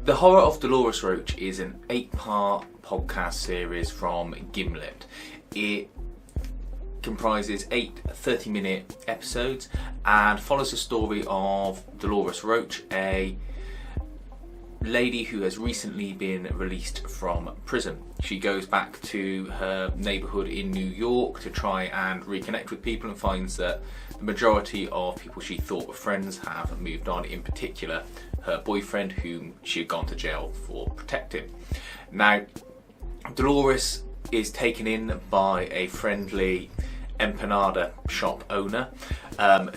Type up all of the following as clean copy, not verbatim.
The Horror of Dolores Roach is an 8-part podcast series from Gimlet. It comprises 8 30-minute episodes and follows the story of Dolores Roach, a lady who has recently been released from prison. She goes back to her neighbourhood in New York to try and reconnect with people and finds that the majority of people she thought were friends have moved on, in particular her boyfriend, whom she had gone to jail for protecting. Now, Dolores is taken in by a friendly empanada shop owner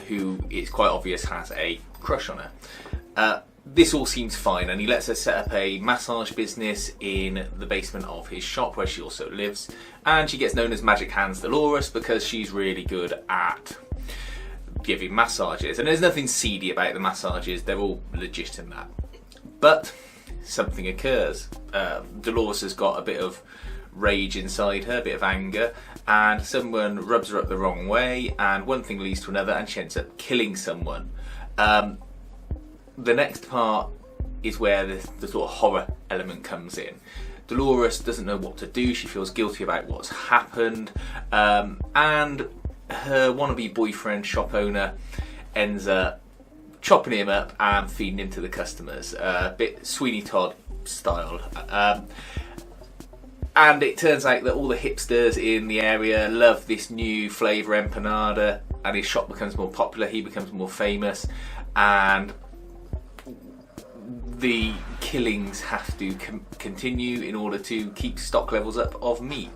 who it's quite obvious has a crush on her. This all seems fine, and he lets her set up a massage business in the basement of his shop where she also lives, and she gets known as Magic Hands Dolores because she's really good at giving massages, and there's nothing seedy about the massages, they're all legitimate. But something occurs. Dolores has got a bit of rage inside her, a bit of anger, and someone rubs her up the wrong way, and one thing leads to another, and she ends up killing someone. The next part is where the sort of horror element comes in. Dolores doesn't know what to do, she feels guilty about what's happened, and her wannabe boyfriend, shop owner, ends up chopping him up and feeding him to the customers, a bit Sweeney Todd style. And it turns out that all the hipsters in the area love this new flavour empanada, and his shop becomes more popular, he becomes more famous, and the killings have to continue in order to keep stock levels up of meat.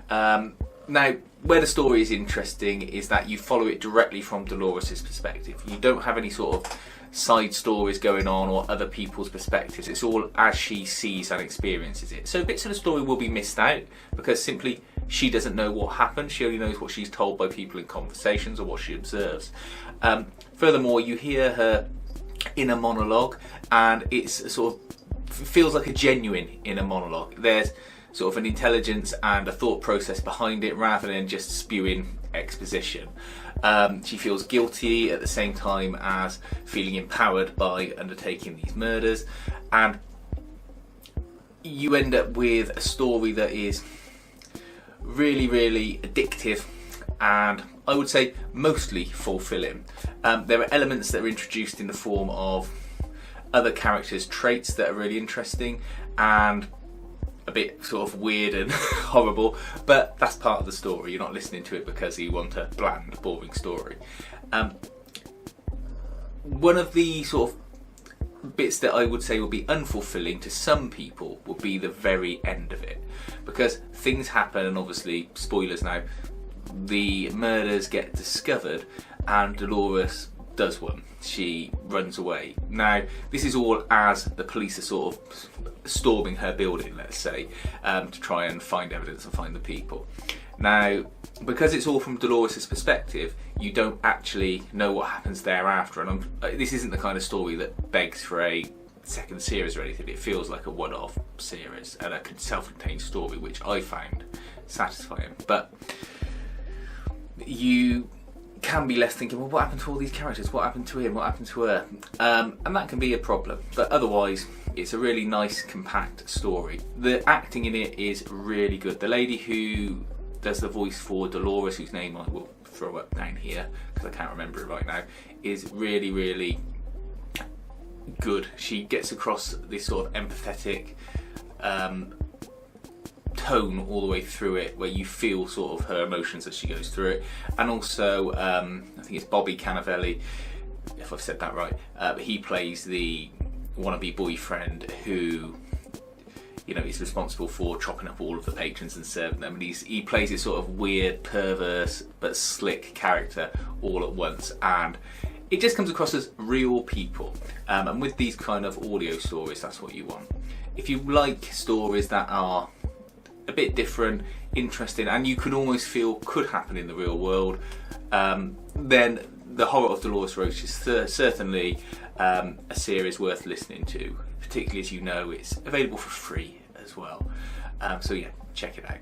Now, where the story is interesting is that you follow it directly from Dolores' perspective. You don't have any sort of side stories going on or other people's perspectives. It's all as she sees and experiences it. So bits of the story will be missed out because simply she doesn't know what happened. She only knows what she's told by people in conversations or what she observes. Furthermore, you hear her inner monologue, and it's sort of feels like a genuine inner monologue. There's sort of an intelligence and a thought process behind it rather than just spewing exposition. She feels guilty at the same time as feeling empowered by undertaking these murders, and you end up with a story that is really, really addictive and I would say mostly fulfilling. There are elements that are introduced in the form of other characters' traits that are really interesting and a bit sort of weird and horrible, but that's part of the story. You're not listening to it because you want a bland, boring story. One of the sort of bits that I would say will be unfulfilling to some people will be the very end of it, because things happen, and obviously, spoilers now, the murders get discovered and Dolores does one. She runs away. Now, this is all as the police are sort of storming her building, let's say, to try and find evidence and find the people. Now, because it's all from Dolores' perspective, you don't actually know what happens thereafter, and this isn't the kind of story that begs for a second series or anything. It feels like a one-off series and a self-contained story, which I found satisfying. But you can be left thinking, well, what happened to all these characters? What happened to him? What happened to her? And that can be a problem. But otherwise, it's a really nice, compact story. The acting in it is really good. The lady who does the voice for Dolores, whose name I will throw up down here because I can't remember it right now, is really, really good. She gets across this sort of empathetic tone all the way through it, where you feel sort of her emotions as she goes through it. And also, I think it's Bobby Cannavale, if I've said that right, he plays the wannabe boyfriend who, you know, is responsible for chopping up all of the patrons and serving them, and he plays this sort of weird, perverse but slick character all at once, and it just comes across as real people. And with these kind of audio stories, that's what you want. If you like stories that are a bit different, interesting, and you can almost feel could happen in the real world, then The Horror of Dolores Roach is certainly a series worth listening to, particularly as you know it's available for free as well. So yeah, check it out.